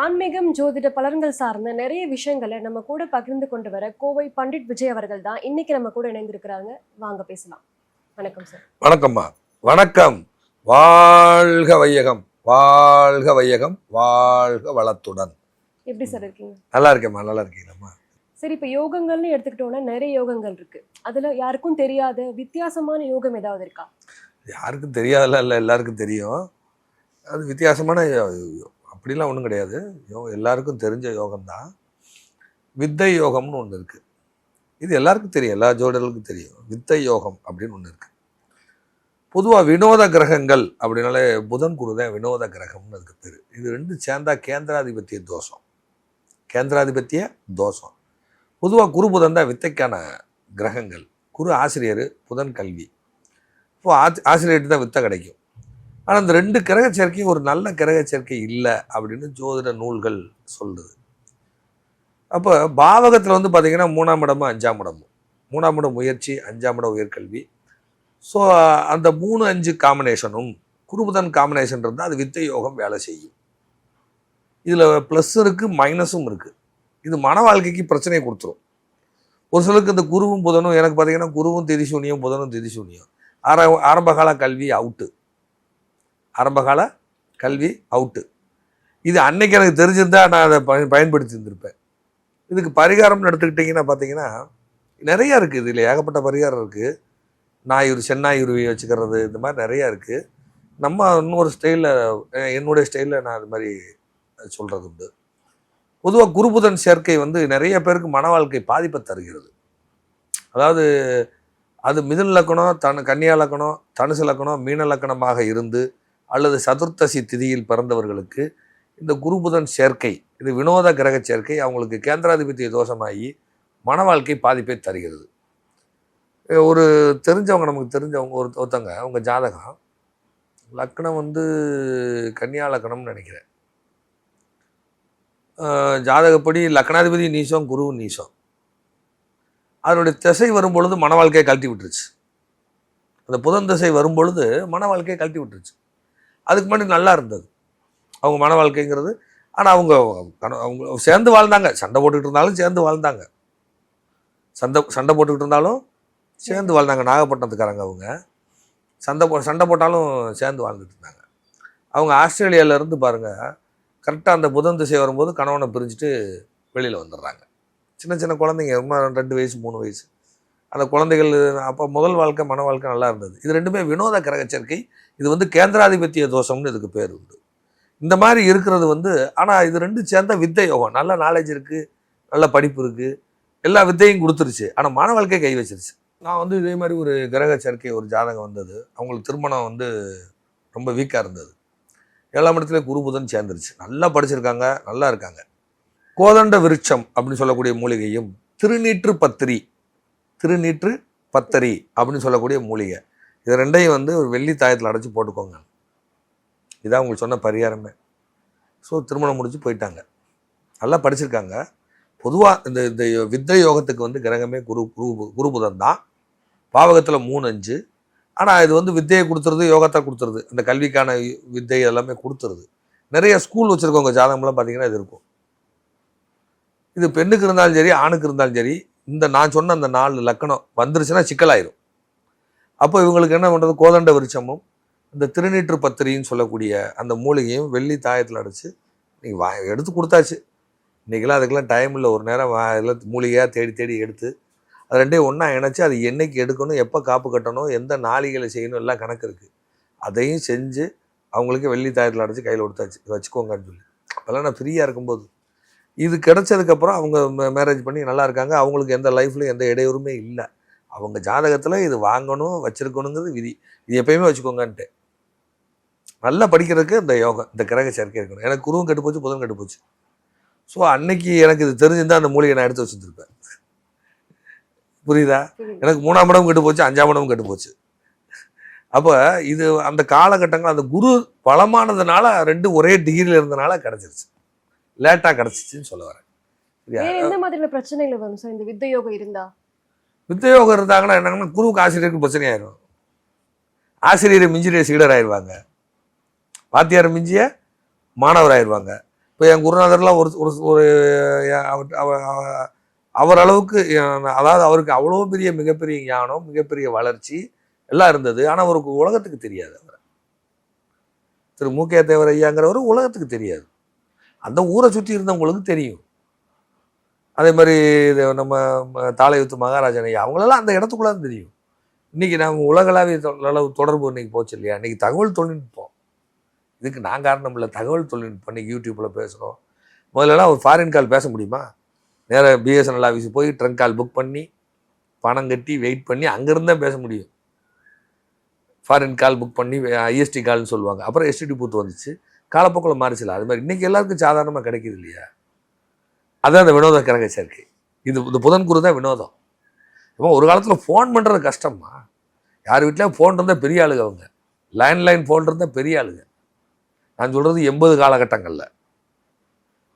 ஆன்மீகம் ஜோதிட பலன்கள் சார்ந்த நிறைய விஷயங்களை நம்ம கூட பகிர்ந்து கொண்டு வர கோவை பண்டிட் விஜய் அவர்கள் தான் இன்னைக்கு நம்ம கூட இணைந்திருக்கிறாங்க. வாங்க பேசலாம். வணக்கம் சார். வணக்கம்மா. வணக்கம். வாழ்க வையகம், வாழ்க வையகம், வாழ்க வளத்துடன். எப்படி சார் இருக்கீங்க? நல்லா இருக்கேம்மா. நல்லா இருக்கீங்களா? சரி, இப்போ யோகங்கள்னு எடுத்துக்கிட்டோம்னா நிறைய யோகங்கள் இருக்கு. அதுல யாருக்கும் தெரியாத வித்தியாசமான யோகம் ஏதாவது இருக்கா? யாருக்கும் தெரியாதல இல்லை, எல்லாருக்கும் தெரியும். அது வித்தியாசமான அப்படிலாம் ஒன்றும் கிடையாது. எல்லாருக்கும் தெரிஞ்ச யோகம்தான். வித்தை யோகம்னு ஒன்று இருக்குது. இது எல்லாருக்கும் தெரியும், எல்லா ஜோடர்களுக்கும் தெரியும். வித்தை யோகம் அப்படின்னு ஒன்று இருக்குது. பொதுவாக வினோத கிரகங்கள் அப்படின்னாலே புதன் குரு தான் வினோத கிரகம்னு அதுக்கு பேர். இது ரெண்டும் சேர்ந்தா கேந்திராதிபத்திய தோஷம். கேந்திராதிபத்திய தோஷம். பொதுவாக குரு புதன் தான் வித்தைக்கான கிரகங்கள். குரு ஆசிரியர், புதன் கல்வி. இப்போது ஆசிரியர்கிட்ட தான் வித்தை கிடைக்கும். ஆனால் அந்த ரெண்டு கிரக சேர்க்கையும் ஒரு நல்ல கிரக சேர்க்கை இல்லை அப்படின்னு ஜோதிட நூல்கள் சொல்லுது. அப்போ பாவகத்தில் வந்து பார்த்திங்கன்னா 3ஆம் இடமும் 5ஆம் இடமும், 3ஆம் இடம் முயற்சி, 5ஆம் இடம் உயர்கல்வி. ஸோ அந்த 3-5 காம்பினேஷனும் குருபுதன் காம்பினேஷன் இருந்தால் அது வித்தை யோகம் வேலை செய்யும். இதில் ப்ளஸ் இருக்குது, மைனஸும் இருக்குது. இது மன வாழ்க்கைக்கு பிரச்சனையை கொடுத்துரும். ஒரு சிலருக்கு இந்த குருவும் புதனும், எனக்கு பார்த்திங்கன்னா குருவும் திதிசூனியம், புதனும் திதிசூனியம். ஆரம்பகால கல்வி அவுட்டு, ஆரம்பகால கல்வி அவுட்டு. இது அன்னைக்கு எனக்கு தெரிஞ்சிருந்தா நான் அதை பயன்படுத்தி இருந்திருப்பேன். இதுக்கு பரிகாரம்னு எடுத்துக்கிட்டிங்கன்னா பார்த்தீங்கன்னா நிறையா இருக்குது. இதில் ஏகப்பட்ட பரிகாரம் இருக்குது. நாயுரு, சென்னாயுருவியை வச்சுக்கிறது, இந்த மாதிரி நிறையா இருக்குது. நம்ம இன்னொரு ஸ்டைலில், என்னுடைய ஸ்டைலில் நான் அது மாதிரி சொல்கிறது உண்டு. பொதுவாக குருபுதன் சேர்க்கை வந்து நிறைய பேருக்கு மன வாழ்க்கை பாதிப்பை தருகிறது. அதாவது அது மிதுன லக்கணம், கன்னியா லக்கணம், தனுசு லக்கணம், மீன லக்கணமாக இருந்து அல்லது சதுர்த்தசி திதியில் பிறந்தவர்களுக்கு இந்த குருபுதன் சேர்க்கை, இது வினோத கிரக சேர்க்கை, அவங்களுக்கு கேந்திராதிபத்திய தோஷமாகி மன வாழ்க்கை பாதிப்பை தருகிறது. ஒரு தெரிஞ்சவங்க, நமக்கு தெரிஞ்சவங்க ஒருத்தவங்க, அவங்க ஜாதகம் லக்கணம் வந்து கன்னியா லக்கணம்னு நினைக்கிறேன். ஜாதகப்படி லக்னாதிபதி நீசம், குருவும் நீசம். அதனுடைய திசை வரும்பொழுது மன வாழ்க்கையை கழட்டி விட்டுருச்சு. அந்த புதன் திசை வரும்பொழுது மன வாழ்க்கையை கழட்டி விட்டுருச்சு. அதுக்கு முன்னாடி நல்லா இருந்தது அவங்க மன வாழ்க்கைங்கிறது. ஆனால் அவங்க சேர்ந்து வாழ்ந்தாங்க. சண்டை போட்டுக்கிட்டு இருந்தாலும் சேர்ந்து வாழ்ந்தாங்க. சண்டை போட்டுக்கிட்டு இருந்தாலும் சேர்ந்து வாழ்ந்தாங்க. நாகப்பட்டினத்துக்காரங்க அவங்க. சண்டை போட்டாலும் சேர்ந்து வாழ்ந்துட்டு இருந்தாங்க. அவங்க ஆஸ்திரேலியாவிலேருந்து பாருங்கள், கரெக்டாக அந்த புதன் திசை வரும்போது கணவனை பிரிஞ்சுட்டு வெளியில் வந்துடுறாங்க. சின்ன சின்ன குழந்தைங்க, ரொம்ப 2 வயசு 3 வயசு. அந்த குழந்தைகள் அப்போ முதல் வாழ்க்கை, மன வாழ்க்கை நல்லா இருந்தது. இது ரெண்டுமே வினோத கிரக சேர்க்கை. இது வந்து கேந்திராதிபத்திய தோஷம்னு இதுக்கு பேர் உண்டு. இந்த மாதிரி இருக்கிறது வந்து, ஆனால் இது ரெண்டும் சேர்ந்த வித்தை யோகம். நல்ல நாலேஜ் இருக்குது, நல்ல படிப்பு இருக்குது, எல்லா வித்தையும் கொடுத்துருச்சு. ஆனால் மன வாழ்க்கை கை வச்சிருச்சு. நான் வந்து இதே மாதிரி ஒரு கிரக சேர்க்கை, ஒரு ஜாதகம் வந்தது. அவங்களுக்கு திருமணம் வந்து ரொம்ப வீக்காக இருந்தது. 7ஆம் இடத்துல குரு புதன் சேர்ந்துருச்சு. நல்லா படிச்சிருக்காங்க, நல்லா இருக்காங்க. கோதண்ட விருட்சம் அப்படின்னு சொல்லக்கூடிய மூலிகையும், திருநீற்று பத்தரி அப்படின்னு சொல்லக்கூடிய மூலிகை, இது ரெண்டையும் வந்து ஒரு வெள்ளி தாயத்தில் அடைச்சி போட்டுக்கோங்க. இதான் உங்களுக்கு சொன்ன பரிகாரமே. ஸோ திருமணம் முடிச்சு போயிட்டாங்க. நல்லா படிச்சிருக்காங்க. பொதுவாக இந்த வித்தை யோகத்துக்கு வந்து கிரகமே குருபுதன் தான். பாவகத்தில் 3-5. ஆனால் இது வந்து வித்தையை கொடுத்துருது, யோகத்தை கொடுத்துருது, அந்த கல்விக்கான வித்தை எல்லாமே கொடுத்துருது. நிறைய ஸ்கூல் வச்சுருக்கவங்க ஜாதகம்லாம் பார்த்தீங்கன்னா இது இருக்கும். இது பெண்ணுக்கு இருந்தாலும் சரி, ஆணுக்கு இருந்தாலும் சரி, இந்த நான் சொன்ன அந்த 4 லக்கணம் வந்துருச்சுன்னா சிக்கலாயிரும். அப்போ இவங்களுக்கு என்ன பண்ணுறது, கோதண்ட விருட்சமும் இந்த திருநீற்று பத்திரின்னு சொல்லக்கூடிய அந்த மூலிகையும் வெள்ளி தாயத்தில் அடைச்சி நீங்கள் எடுத்து கொடுத்தாச்சு. இன்றைக்கெல்லாம் அதுக்கெல்லாம் டைம் இல்லை. ஒரு நேரம் எல்லாம் மூலிகையாக தேடி எடுத்து அது ரெண்டையும் ஒன்றா இணைச்சி அது என்னைக்கு எடுக்கணும், எப்போ காப்பு கட்டணும், எந்த நாளிகளை செய்யணும், எல்லாம் கணக்கு இருக்குது. அதையும் செஞ்சு அவங்களுக்கு வெள்ளி தாயத்தில் அடைச்சி கையில் கொடுத்தாச்சு, வச்சுக்கோங்கன்னு சொல்லி. அப்போல்லாம் நான் ஃப்ரீயாக இருக்கும்போது இது கிடச்சதுக்கப்புறம் அவங்க மேரேஜ் பண்ணி நல்லா இருக்காங்க. அவங்களுக்கு எந்த லைஃப்லையும் எந்த இடையூறுமே இல்லை. அவங்க ஜாதகத்தில் இது வாங்கணும், வச்சுருக்கணுங்கிறது விதி. இது எப்பயுமே வச்சுக்கோங்கன்ட்டு. நல்லா படிக்கிறதுக்கு இந்த யோகம், இந்த கிரக சேர்க்கை இருக்கணும். எனக்கு குருவும் கெட்டு போச்சு, புதன் கெட்டு போச்சு. ஸோ அன்னைக்கு எனக்கு இது தெரிஞ்சிருந்தால் அந்த மூலிகை நான் எடுத்து வச்சுருந்துருப்பேன். புரியுதா? எனக்கு 3ஆம் இடம் கெட்டு போச்சு, 5ஆம் இடம் கெட்டு போச்சு. அப்போ இது அந்த காலகட்டங்கள் அந்த குரு பலமானதுனால 2 ஒரே டிகிரியில் இருந்தனால கிடச்சிருச்சு. லேட்டாக கிடச்சிச்சின்னு சொல்ல வரேன். எந்த மாதிரியான பிரச்சனைகள் வரும் சார் இந்த வித்தை யோகம் இருந்தா? வித்தை யோகம் இருந்தாங்கன்னா என்னங்கன்னா, குருவுக்கு ஆசிரியருக்கு பிரச்சனை ஆயிரும். ஆசிரியரை மிஞ்சிய சீடர் ஆயிடுவாங்க, வாத்தியார் மிஞ்சிய மாணவர் ஆயிடுவாங்க, இப்போ என் குருநாதர்லாம் ஒரு ஒரு ஒரு அவர் அவர் அவர் அளவுக்கு அதாவது அவருக்கு அவ்வளோ பெரிய மிகப்பெரிய ஞானம், மிகப்பெரிய வளர்ச்சி எல்லாம் இருந்தது. ஆனால் அவருக்கு உலகத்துக்கு தெரியாது. அவர் திரு மூக்கே தேவர் ஐயாங்கிறவர் உலகத்துக்கு தெரியாது. அந்த ஊரை சுற்றி இருந்தவங்களுக்கு தெரியும். அதே மாதிரி நம்ம தாளையுத்து மகாராஜன் ஐயா அவங்களெல்லாம் அந்த இடத்துக்குள்ள தெரியும். இன்னைக்கு நம்ம உலகளாவிய அளவு தொடர்பு இன்னைக்கு போச்சு இல்லையா? இன்னைக்கு தகவல் தொழில்நுட்பம், இதுக்கு நான் காரணம் இல்லை. தகவல் தொழில்நுட்பம் இன்னைக்கு யூடியூப்ல பேசுகிறோம். முதல்லலாம் ஒரு ஃபாரின் கால் பேச முடியுமா? நேராக பிஎஸ்என்எல் ஆஃபீஸ் போய் ட்ரங்க் கால் புக் பண்ணி பணம் கட்டி வெயிட் பண்ணி அங்கேருந்து தான் பேச முடியும். ஃபாரின் கால் புக் பண்ணி ஐஎஸ்டி கால்னு சொல்லுவாங்க. அப்புறம் எஸ்டிடி பூத்து வந்துச்சு, காலப்போக்கில் மாறிச்சில. அது மாதிரி இன்றைக்கி எல்லாருக்கும் சாதாரணமாக கிடைக்கிது இல்லையா? அதுதான் அந்த வினோத கிரக சேர்க்கை. இந்த புதன் குரு தான் வினோதம். இப்போ ஒரு காலத்தில் ஃபோன் பண்ணுறது கஷ்டமா? யார் வீட்டிலையும் ஃபோன் இருந்தால் பெரிய ஆளுங்க. அவங்க லேண்ட்லைன் ஃபோன் இருந்தால் பெரிய ஆளுங்க. நான் சொல்கிறது 80 காலகட்டங்களில்.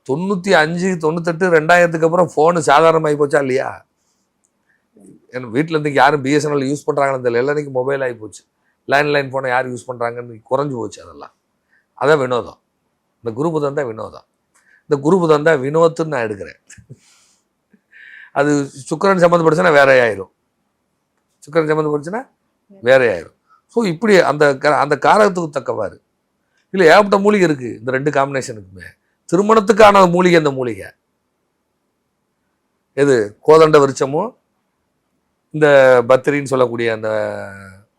95, 98, 2000க்கு அப்புறம் ஃபோனு சாதாரணமாகி போச்சா இல்லையா? என் வீட்டில் இருந்து யாரும் பிஎஸ்என்எல் யூஸ் பண்ணுறாங்கன்னு தெரியல. எல்லாம் இன்றைக்கி மொபைல் ஆகி போச்சு. லேண்ட்லைன் ஃபோனை யார் யூஸ் பண்ணுறாங்கன்னு குறைஞ்சி போச்சு. அதெல்லாம் அதான் வினோதம். இந்த குரு புதன் தான் வினோதம். இந்த குரு புதன் தான் வினோத்துன்னு நான் எடுக்கிறேன். அது சுக்கிரன் சம்மந்தப்பட்டுச்சுன்னா வேற ஆயிரும். சுக்கிரன் சம்மந்தப்பட்டுச்சுன்னா வேற ஆயிரும். ஸோ இப்படி அந்த காரகத்துக்கு தக்கவாறு இல்லை ஏகப்பட்ட மூலிகை இருக்குது இந்த 2 காம்பினேஷனுக்குமே. திருமணத்துக்கான மூலிகை இந்த மூலிகை எது? கோதண்ட விருட்சமும் இந்த பத்திரின்னு சொல்லக்கூடிய அந்த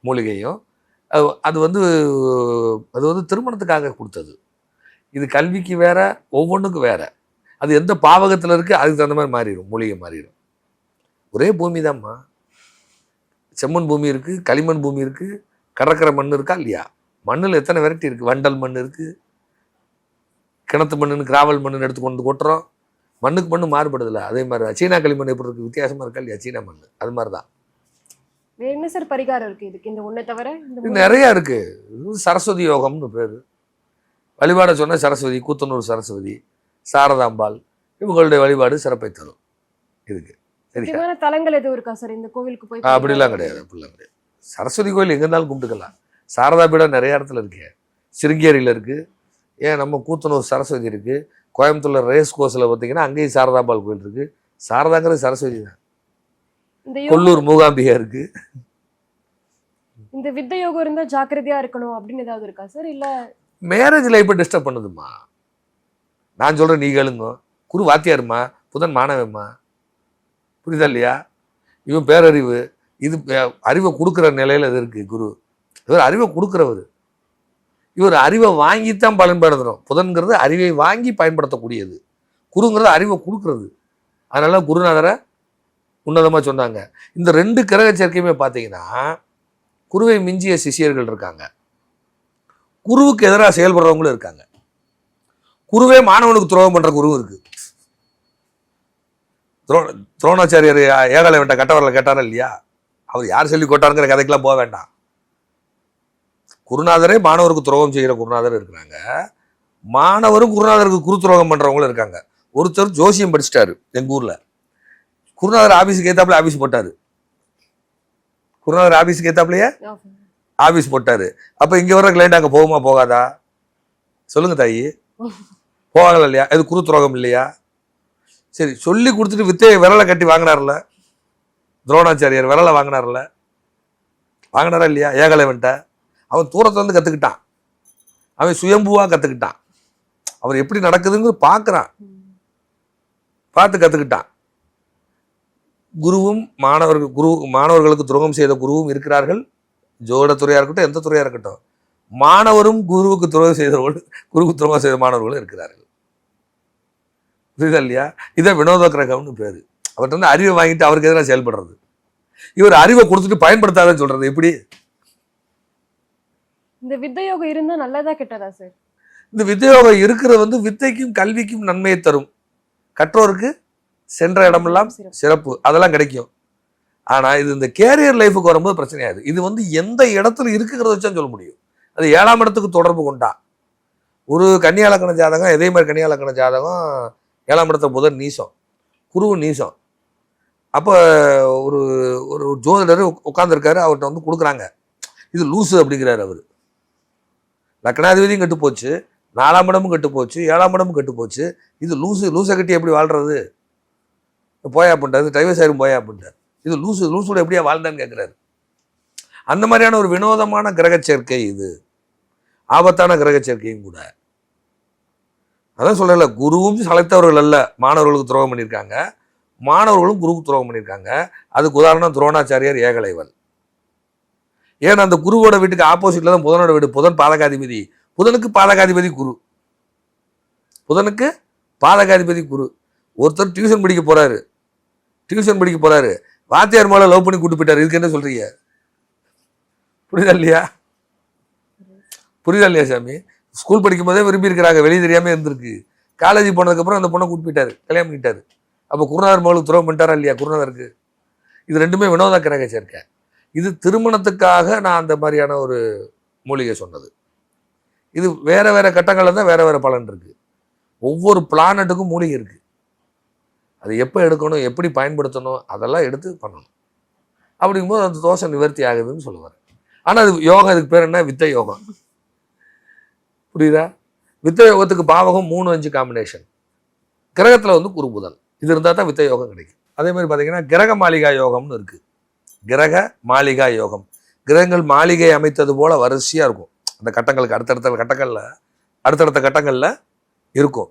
மூலிகையும் அது வந்து திருமணத்துக்காக கொடுத்தது. இது கல்விக்கு வேற, ஒவ்வொன்றுக்கும் வேற. அது எந்த பாவகத்தில் இருக்குது அதுக்கு தகுந்த மாதிரி மாறிடும், மூலிகை மாறிடும். ஒரே பூமி தான்மா. செம்மண் பூமி இருக்குது, களிமண் பூமி இருக்குது, கடற்கரை மண் இருக்கா இல்லையா? மண்ணில் எத்தனை வெரைட்டி இருக்குது. வண்டல் மண் இருக்குது, கிணத்து மண்ணுன்னு கிராவல் மண்ணுன்னு எடுத்து கொண்டு கொட்டுறோம். மண்ணுக்கு மண்ணு மாறுபடுதில்ல. அதே மாதிரி சீனா களிமண் எப்படி இருக்குது, வித்தியாசமாக இருக்கா இல்லையா? சீனா மண் அது மாதிரி தான். என்ன சார் பரிகாரம் இருக்குது இதுக்கு? இந்த ஒன்றை தவிர நிறையா இருக்குது. சரஸ்வதி யோகம்னு பேர். வழிபாடை சொன்ன சரஸ்வதி, கூத்தனூர் சரஸ்வதி, சாரதாம்பாள் இவங்களுடைய வழிபாடு சிறப்பை தரும். இதுக்கு சரியான தலங்கள் எதுவும் இருக்கா சார் இந்த கோவிலுக்கு போய்? அப்படிலாம் கிடையாது. சரஸ்வதி கோயில் எங்கே இருந்தாலும் கும்பிட்டுக்கலாம். சாரதா பீடம் நிறைய இடத்துல இருக்கு. சிருங்கேரியில் இருக்குது. ஏன் நம்ம கூத்தனூர் சரஸ்வதி இருக்குது. கோயம்புத்தூர்ல ரேஸ் கோர்ஸில் பார்த்தீங்கன்னா அங்கேயும் சாரதாம்பாள் கோயில் இருக்குது. சாரதாங்கிறது சரஸ்வதி தான். கொல்லூர் மூகாம்பிகா இருக்குது. இந்த வித்தை யோகம் இருந்தால் ஜாக்கிரதையா இருக்கணும் அப்படின்னு ஏதாவது இருக்கா சார்? இல்லை மேரேஜ் லைஃப்பை டிஸ்டர்ப் பண்ணுதுமா. நான் சொல்கிறேன், நீ கேளுங்க. குரு வாத்தியாருமா, புதன் மாணவம்மா. புரியுதா இல்லையா? இவன் பேரறிவு. இது அறிவை கொடுக்குற நிலையில் இது இருக்குது குரு. இவர் அறிவை கொடுக்குறவர். இவர் அறிவை வாங்கித்தான் பயன்படுத்தணும். புதன்கிறது அறிவை வாங்கி பயன்படுத்தக்கூடியது. குருங்கிறது அறிவை கொடுக்குறது. அதனால குருநாதரை உன்னதமாக சொன்னாங்க. இந்த 2 கிரக சேர்க்கையுமே பார்த்தீங்கன்னா குருவை மிஞ்சிய சிஷியர்கள் இருக்காங்க, குருவுக்கு எதிராக செயல்படுறவங்களும் இருக்காங்க. குருவே மாணவனுக்கு துரோகம் பண்ற குருவும் இருக்கு. துரோணாச்சாரியர் ஏகாலவன்ட்ட கட்டவரில் கேட்டாரா இல்லையா? அவர் யார் சொல்லி கொட்டாருங்கிற கதைக்கெல்லாம் போக வேண்டாம். குருநாதரே மாணவருக்கு துரோகம் செய்கிற குருநாதர் இருக்கிறாங்க. மாணவரும் குருநாதருக்கு குரு துரோகம் பண்றவங்களும் இருக்காங்க. ஒருத்தர் ஜோசியம் படிச்சிட்டாரு எங்க ஊர்ல. குருநாதர் ஆபீஸுக்கு ஏத்தாப்புல ஆபீஸ் போட்டாரு. குருநாதர் ஆபீஸுக்கு ஏத்தாப்புலயே ஆபீஸ் போட்டாரு. அப்ப இங்க வர கிளைண்ட் அங்க போகுமா போகாதா? சொல்லுங்க தாயி. போகல இல்லையா? இது குரு துரோகம் இல்லையா? சரி, சொல்லி கொடுத்துட்டு வித்தையை விரலை கட்டி வாங்கினார்ல துரோணாச்சாரியர். விரலை வாங்கினார்ல, வாங்கினாரா இல்லையா? ஏகலைவன்ட்ட அவன் தூரத்துல இருந்து கத்துக்கிட்டான். அவன் சுயம்புவா கத்துக்கிட்டான். அவர் எப்படி நடக்குதுன்னு பார்க்கறான், பார்த்து கத்துக்கிட்டான். குருவும் மாணவர்களுக்கு துரோகம் செய்த குருவும் இருக்கிறார்கள். ஜோட துறையா இருக்கட்டும், எந்த துறையா இருக்கட்டும். மாணவரும் குருவுக்கு துரோகம் செய்தவர்கள், குருவுக்கு துரோகம் செய்த மாணவர்களும் இருக்கிறார்கள். புரியுதா இல்லையா? இதை வினோத கிரகம்னு பேரு. அவர்கிட்ட வந்து அறிவை வாங்கிட்டு அவருக்கு எதிராக செயல்படுறது. இவர் அறிவை கொடுத்துட்டு பயன்படுத்தாதன்னு சொல்றது எப்படி? இந்த வித்தையோகம் இருந்தா நல்லதா கெட்டதா சார்? இந்த வித்தையோகம் இருக்கிறது வந்து வித்தைக்கும் கல்விக்கும் நன்மையை தரும். கற்றோருக்கு சென்ற இடமெல்லாம் சிறப்பு, அதெல்லாம் கிடைக்கும். ஆனா இது இந்த கேரியர் லைஃபுக்கு வரும்போது பிரச்சனையாது. இது வந்து எந்த இடத்துல இருக்குங்கிறத வச்சா சொல்ல முடியும். அது 7ஆம் இடத்துக்கு தொடர்பு கொண்டா. ஒரு கன்னியாலக்கண ஜாதகம், இதே மாதிரி கன்னியாலக்கண ஜாதகம் 7ஆம் இடத்த புதன் நீசம், குருவும் நீசம். அப்போ ஒரு ஒரு ஜோதிடர் உட்காந்துருக்காரு. அவர்கிட்ட வந்து கொடுக்குறாங்க, இது லூசு அப்படிங்கிறாரு. அவர் லக்னாதிபதியும் கெட்டு போச்சு, 4ஆம் இடமும் கெட்டு போச்சு, 7ஆம் இடமும் கெட்டு போச்சு. இது லூசை கட்டி எப்படி வாழ்றது? போயா அப்படின்ட்டார், டைவர்ஸ் ஆயிரும் போயா அப்படின்ட்டார். இது லூசோட எப்படியா வாழ்ந்தான்னு கேட்குறாரு. அந்த மாதிரியான ஒரு வினோதமான கிரக சேர்க்கை இது, ஆபத்தான கிரக சேர்க்கையும் கூட. அதான் சொல்லல, குருவும் சளைத்தவர்கள் அல்ல மாணவர்களுக்கு துரோகம் பண்ணியிருக்காங்க, மாணவர்களும் குருவுக்கு துரோகம் பண்ணியிருக்காங்க. அதுக்கு உதாரணம் துரோணாச்சாரியார், ஏகலைவன். ஏன்னா அந்த குருவோட வீட்டுக்கு ஆப்போசிட்ல தான் புதனோட வீடு. புதன் பாதகாதிபதி, புதனுக்கு பாதகாதிபதி குரு, புதனுக்கு பாதகாதிபதி குரு. ஒருத்தர் டியூஷன் படிக்க போறாரு, வாத்தியார் மேல லவ் பண்ணி கூட்டு போயிட்டாரு. இதுக்கு என்ன சொல்றீங்க? புரியுதா இல்லையா சாமி? ஸ்கூல் படிக்கும் போதே விரும்பி இருக்கிறாங்க, வெளியே தெரியாம இருந்திருக்கு. காலேஜ் போனதுக்கப்புறம் அந்த பொண்ணை கூட்டு போயிட்டாரு, கல்யாணம் பண்ணிட்டாரு. அப்போ குருநாதர் மகளுக்கு துரோகம் பண்ணிட்டாரா இல்லையா? குருநாதருக்கு. இது ரெண்டுமே வினோத கிரக சேர்க்கை. இது திருமணத்துக்காக நான் அந்த மாதிரியான ஒரு மூலிகை சொன்னது. இது வேற வேற கட்டங்கள்ல தான் வேற வேற பலன் இருக்கு. ஒவ்வொரு பிளானட்டுக்கும் மூலிகை இருக்கு. அது எப்போ எடுக்கணும், எப்படி பயன்படுத்தணும், அதெல்லாம் எடுத்து பண்ணணும். அப்படிங்கும்போது அந்த தோஷம் நிவர்த்தி ஆகுதுன்னு சொல்லுவார். ஆனால் அது யோகம், இதுக்கு பேர் என்ன? வித்தை யோகம். புரியுதா? வித்தை யோகத்துக்கு பாவகம் 3-5 காம்பினேஷன். கிரகத்தில் வந்து குரு புதன் இது இருந்தால் தான் வித்தை யோகம் கிடைக்கும். அதே மாதிரி பார்த்தீங்கன்னா கிரக மாளிகா யோகம்னு இருக்கு. கிரக மாளிகா யோகம், கிரகங்கள் மாளிகை அமைத்தது போல வரிசையாக இருக்கும். அந்த கட்டங்களுக்கு அடுத்தடுத்த கட்டங்களில் இருக்கும்.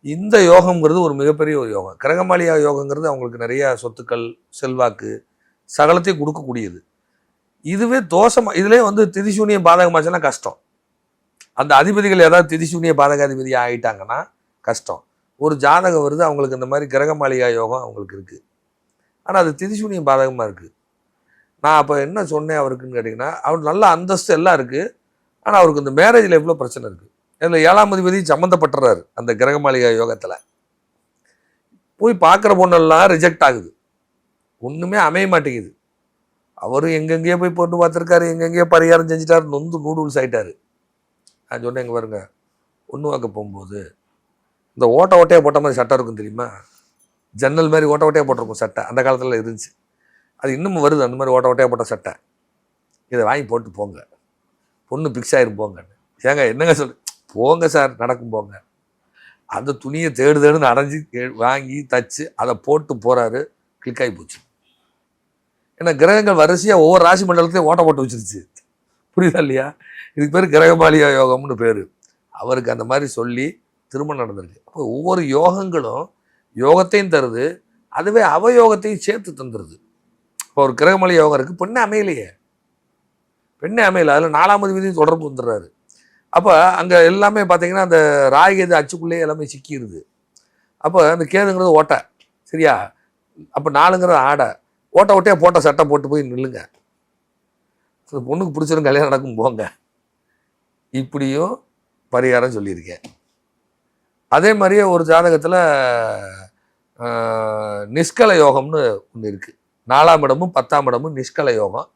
இந்த யோகம்ங்கிறது ஒரு மிகப்பெரிய ஒரு யோகம். கிரக மாளிகா யோகங்கிறது அவங்களுக்கு நிறைய சொத்துக்கள், செல்வாக்கு, சகலத்தையும் கொடுக்கக்கூடியது. இதுவே தோஷம், இதுலேயே வந்து திதிசூனியம் பாதகமாச்சுன்னா கஷ்டம். அந்த அதிபதிகள் ஏதாவது திதிசூனிய பாதகாதிபதி ஆகிட்டாங்கன்னா கஷ்டம். ஒரு ஜாதகம் வருது, அவங்களுக்கு இந்த மாதிரி கிரக மாளிகா யோகம் அவங்களுக்கு இருக்குது, ஆனால் அது திதிசூனியம் பாதகமாக இருக்குது. நான் அப்போ என்ன சொன்னேன் அவருக்குன்னு கேட்டிங்கன்னா, அவர் நல்ல அந்தஸ்து எல்லாம் இருக்குது, ஆனால் அவருக்கு இந்த மேரேஜில் எவ்வளோ பிரச்சனை இருக்குது. அதில் 7ஆம் அதிபதி சம்மந்தப்பட்டுறாரு அந்த கிரக மாளிகா யோகத்தில். போய் பார்க்குற பொண்ணெல்லாம் ரிஜெக்ட் ஆகுது, ஒன்றுமே அமைய மாட்டேங்குது. அவரும் எங்கெங்கேயோ போய் பொண்ணு பார்த்துருக்காரு, எங்கெங்கேயோ பரிகாரம் செஞ்சுட்டாரு, நொந்து நூடுல்ஸ் ஆகிட்டாரு. நான் சொன்னேன், இங்கே பாருங்க, பொண்ணு பார்க்க போகும்போது இந்த ஓட்டையாக போட்ட மாதிரி சட்டை இருக்கும் தெரியுமா? ஜன்னல் மாதிரி ஓட்டையாக போட்டிருக்கும் சட்டை, அந்த காலத்தில் இருந்துச்சு. அது இன்னும் வருது, அந்த மாதிரி ஓட்டையாக போட்ட சட்டை. இதை வாங்கி போட்டு போங்க, பொண்ணு பிக்ஸ் ஆகிரும் போங்க. ஏங்க என்னங்க சொல்லு? போங்க சார், நடக்கும் போங்க. அந்த துணியை தேடுன்னு அடைஞ்சி வாங்கி தச்சு அதை போட்டு போகிறாரு, கிளிக் ஆகி போச்சு. ஏன்னா கிரகங்கள் வரிசையாக ஒவ்வொரு ராசி மண்டலத்தையும் ஓட்ட போட்டு வச்சிருச்சு. புரியுதா இல்லையா? இதுக்கு பேர் கிரகமாளிகா யோகம்னு பேர். அவருக்கு அந்த மாதிரி சொல்லி திருமணம் நடந்திருக்கு. அப்போ ஒவ்வொரு யோகங்களும் யோகத்தையும் தருது, அதுவே அவயோகத்தையும் சேர்த்து தந்துடுது. இப்போ ஒரு கிரகமாளிகா யோகம் இருக்குது, பெண்ணே அமையல, அதில் 4ஆம் அதிபதியும் தொடர்பு வந்துடுறாரு. அப்போ அங்கே எல்லாமே பார்த்தீங்கன்னா அந்த ராய்கேது அச்சுக்குள்ளேயே எல்லாமே சிக்கிடுது. அப்போ அந்த கேதுங்கிறது ஓட்டை, சரியா? அப்போ 4ங்கிறது ஆடை. ஓட்டையாக போட்ட சட்டை போட்டு போய் நில்லுங்க, பொண்ணுக்கு பிடிச்சிரும், கல்யாணம் நடக்கும் போங்க. இப்படியும் பரிகாரம் சொல்லியிருக்கேன். அதே மாதிரியே ஒரு ஜாதகத்தில் நிஷ்கல யோகம்னு ஒன்று இருக்குது. 4ஆம் இடமும் 10ஆம் இடமும் நிஷ்கல யோகம்.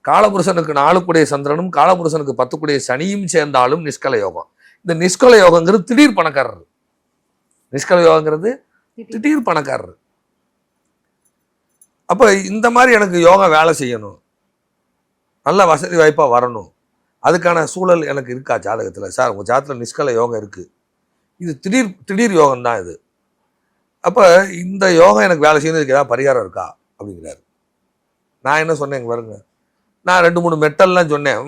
காலபுருஷனுக்கு 4 சந்திரனும் காலபுருஷனுக்கு 10 சனியும் சேர்ந்தாலும் நிஷ்கல யோகம். இந்த நிஷ்கல யோகங்கிறது திடீர் பணக்காரர். நிஷ்கல யோகங்கிறது திடீர் பணக்காரர். அப்போ இந்த மாதிரி எனக்கு யோகா வேலை செய்யணும், நல்ல வசதி வாய்ப்பாக வரணும், அதுக்கான சூழல் எனக்கு இருக்கா ஜாதகத்தில்? சார் உங்கள் ஜாதகத்தில் நிஷ்கல யோகம் இருக்குது, இது திடீர் யோகம் தான் இது. அப்போ இந்த யோகம் எனக்கு வேலை செய்யணும், இதுக்கு ஏதாவது பரிகாரம் இருக்கா அப்படிங்கிறாரு. நான் என்ன சொன்னேன், இங்கே வருங்க, நான் 2-3 மெட்டல்லாம் சொன்னேன்.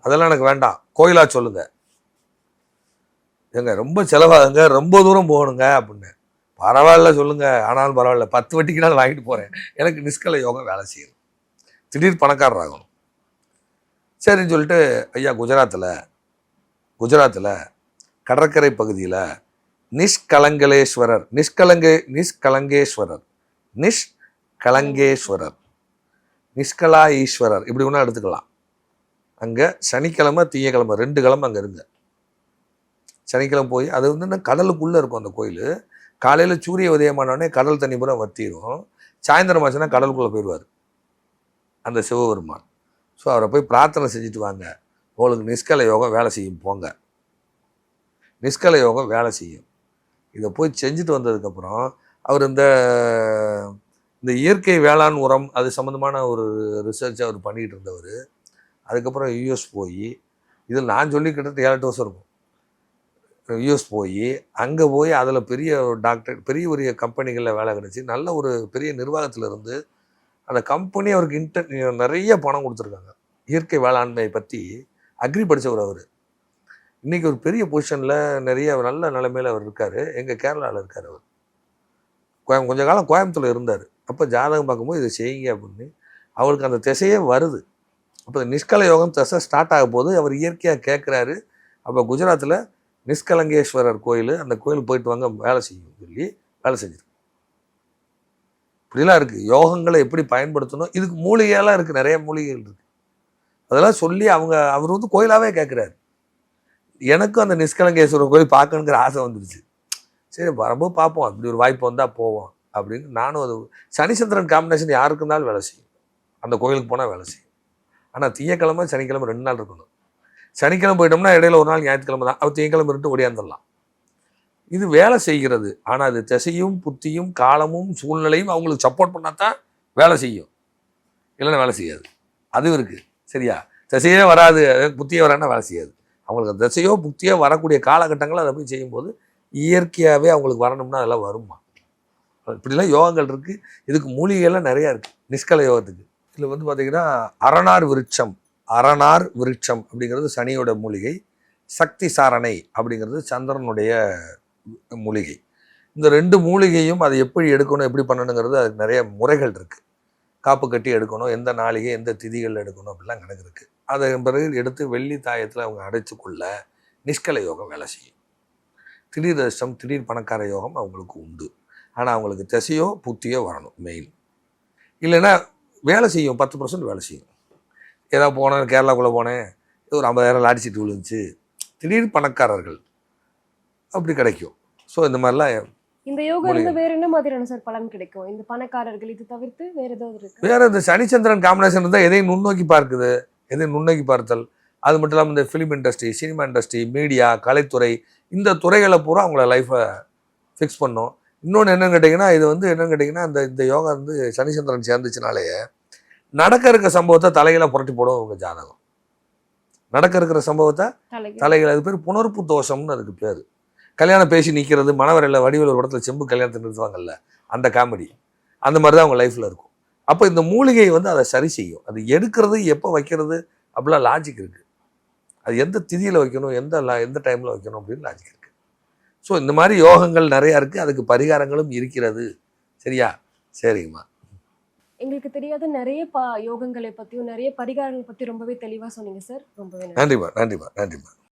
அதெல்லாம் எனக்கு வேண்டாம், கோயிலா சொல்லுங்க. ஏங்க ரொம்ப செலவாகுங்க, ரொம்ப தூரம் போகணுங்க அப்படின்னேன். பரவாயில்ல சொல்லுங்க, ஆனாலும் பரவாயில்ல, 10 வட்டிக்குனாலும் வாங்கிட்டு போகிறேன், எனக்கு நிஷ்கல யோகம் வேலை செய்யணும், திடீர் பணக்காரர் ஆகணும். சரின்னு சொல்லிட்டு ஐயா குஜராத்தில் கடற்கரை பகுதியில் நிஷ்கலங்கேஸ்வரர் நிஷ்கலா ஈஸ்வரர் இப்படி ஒன்றா எடுத்துக்கலாம். அங்கே சனிக்கிழமை திங்கக்கிழமை 2 கிழமை அங்கே இருங்க. சனிக்கிழமை போய், அது வந்து கடலுக்குள்ளே இருக்கும் அந்த கோயில். காலையில் சூரிய உதயமானோடனே கடல் தண்ணி பூரா வத்திரும். சாயந்தரம் ஆச்சுன்னா கடலுக்குள்ளே போயிடுவார் அந்த சிவபெருமான். ஸோ அவரை போய் பிரார்த்தனை செஞ்சுட்டு வாங்க, உங்களுக்கு நிஷ்கல யோகம் வேலை செய்யும் போங்க. நிஷ்கல யோகம் வேலை செய்யும். இதை போய் செஞ்சுட்டு வந்ததுக்கப்புறம் அவர் இந்த இயற்கை வேளாண் உரம் அது சம்மந்தமான ஒரு ரிசர்ச் அவர் பண்ணிக்கிட்டு இருந்தவர். அதுக்கப்புறம் யூஎஸ் போய், இதில் நான் சொல்லி கிட்டத்தட்ட 7-8 வருஷம் இருக்கும். யூஎஸ் போய் அங்கே போய் அதில் பெரிய டாக்டர் பெரிய பெரிய கம்பெனிகளில் வேலை கிடைச்சி நல்ல ஒரு பெரிய நிர்வாகத்தில் இருந்து அந்த கம்பெனி அவருக்கு நிறைய பணம் கொடுத்துருக்காங்க. இயற்கை வேளாண்மை பற்றி அக்ரி படித்தவர் அவர். இன்றைக்கி ஒரு பெரிய பொசிஷனில் நிறைய நல்ல நிலைமையில் அவர் இருக்கார். எங்கள் கேரளாவில் இருக்கார் அவர். கொஞ்ச காலம் கோயம்புத்தூரில் இருந்தார். அப்போ ஜாதகம் பார்க்கும்போது இதை செய்யுங்க அப்படின்னு அவருக்கு அந்த திசையே வருது. அப்போ நிஷ்கல யோகம் திசை ஸ்டார்ட் ஆக போது அவர் இயற்கையாக கேட்குறாரு. அப்போ குஜராத்தில் நிஷ்கலங்கேஸ்வரர் கோயில், அந்த கோயிலுக்கு போயிட்டு வாங்க வேலை செய்யும் சொல்லி வேலை செஞ்சிருக்கு. இப்படிலாம் இருக்குது. யோகங்களை எப்படி பயன்படுத்தணும், இதுக்கு மூலிகையெல்லாம் இருக்குது, நிறைய மூலிகைகள் இருக்குது. அதெல்லாம் சொல்லி அவர் வந்து கோயிலாகவே கேட்குறாரு. எனக்கும் அந்த நிஷ்கலங்கேஸ்வரர் கோயில் பார்க்கணுங்கிற ஆசை வந்துடுச்சு. சரி வரும்போது பார்ப்போம், அப்படி ஒரு வாய்ப்பு வந்தால் போவோம் அப்படின்னு நானும். அது சனிச்சந்திரன் காம்பினேஷன் யாருக்கு இருந்தாலும் வேலை செய்யும். அந்த கோயிலுக்கு போனால் வேலை செய்யும். ஆனால் திங்கக்கிழமை சனிக்கிழமை 2 நாள் இருக்கணும். சனிக்கிழமை போயிட்டோம்னா இடையில ஒரு நாள் ஞாயிற்றுக்கிழமை தான். அவர் திங்கக்கிழமை இருந்துட்டு ஓடியாந்துடலாம். இது வேலை செய்கிறது. ஆனால் அது திசையும் புத்தியும் காலமும் சூழ்நிலையும் அவங்களுக்கு சப்போர்ட் பண்ணால் தான் வேலை செய்யும், இல்லைன்னா வேலை செய்யாது. அதுவும் இருக்குது. சரியா? திசையே வராது, புத்தியே வரான்னா வேலை செய்யாது. அவங்களுக்கு அந்த திசையோ புத்தியோ வரக்கூடிய காலகட்டங்களில் அதை போய் செய்யும்போது இயற்கையாகவே அவங்களுக்கு வரணும்னா அதெல்லாம் வருமா. இப்படிலாம் யோகங்கள் இருக்குது. இதுக்கு மூலிகைகள்லாம் நிறையா இருக்குது நிஷ்கல யோகத்துக்கு. இதில் வந்து பார்த்திங்கன்னா அரணார் விருட்சம் அப்படிங்கிறது சனியோட மூலிகை. சக்தி சாரணை அப்படிங்கிறது சந்திரனுடைய மூலிகை. இந்த 2 மூலிகையும் அதை எப்படி எடுக்கணும், எப்படி பண்ணணுங்கிறது அதுக்கு நிறைய முறைகள் இருக்குது. காப்பு கட்டி எடுக்கணும், எந்த நாளிகை எந்த திதிகள் எடுக்கணும் அப்படிலாம் கணக்கு இருக்குது. அதை பிறகு எடுத்து வெள்ளி தாயத்தில் அவங்க அடைச்சிக்குள்ள நிஷ்கல யோகம் வேலை செய்யும். திடீர் அதிர்ஷ்டம், திடீர் பணக்கார யோகம் அவங்களுக்கு உண்டு. ஆனால் அவங்களுக்கு திசையோ புத்தியோ வரணும் மெயின். இல்லைன்னா வேலை செய்யும், 10% வேலை செய்யும். ஏதாவது போனேன், கேரளாக்குள்ளே போனேன், ஒரு 50,000 லாரி சீட்டு விழுந்துச்சு, திடீர் பணக்காரர்கள் அப்படி கிடைக்கும். ஸோ இந்த மாதிரிலாம் இந்த யோகம் இருந்து வேற என்ன மாதிரியான சார் பலன் கிடைக்கும்? இந்த பணக்காரர்கள் இது தவிர்த்து வேற ஏதாவது இருக்கு? வேற இந்த சனிச்சந்திரன் காம்பினேஷன் இருந்தால் எதையும் நுண்ணோக்கி பார்க்குது, எதையும் நுண்ணோக்கி பார்த்தல். அது மட்டும் இல்லாமல் இந்த film industry, cinema industry, media, கலைத்துறை, இந்த துறைகளை பூரா அவங்கள லைஃப்பை ஃபிக்ஸ் பண்ணும். இன்னொன்று என்னன்னு கேட்டிங்கன்னா, இது வந்து என்னன்னு கேட்டிங்கன்னா, இந்த யோகா வந்து சனிச்சந்திரன் சேர்ந்துச்சுனாலே நடக்க இருக்க சம்பவத்தை தலைகளை புரட்டி போடும் உங்க ஜாதகம். நடக்க இருக்கிற சம்பவத்தை தலைகளை, அது பேர் புணர்ப்பு தோஷம்னு அதுக்கு பேர். கல்யாணம் பேசி நிற்கிறது, மணவரையில் வடிவில் ஒரு இடத்துல செம்பு கல்யாணத்தை நிறுத்துவாங்கல்ல, அந்த காமெடி அந்த மாதிரி தான் அவங்க லைஃப்பில் இருக்கும். அப்போ இந்த மூலிகை வந்து அதை சரி செய்யும். அது எடுக்கிறது எப்போ வைக்கிறது அப்படிலாம் லாஜிக் இருக்குது. அது எந்த திதியில் வைக்கணும், எந்த டைமில் வைக்கணும் அப்படின்னு லாஜிக் இருக்குது. ஸோ இந்த மாதிரி யோகங்கள் நிறையா இருக்குது, அதுக்கு பரிகாரங்களும் இருக்கிறது. சரியா? சரிங்கம்மா. எங்களுக்கு தெரியாத நிறைய யோகங்களை பற்றியும் நிறைய பரிகாரங்களை பற்றி ரொம்பவே தெளிவாக சொன்னீங்க சார். ரொம்பவே நன்றிம்மா.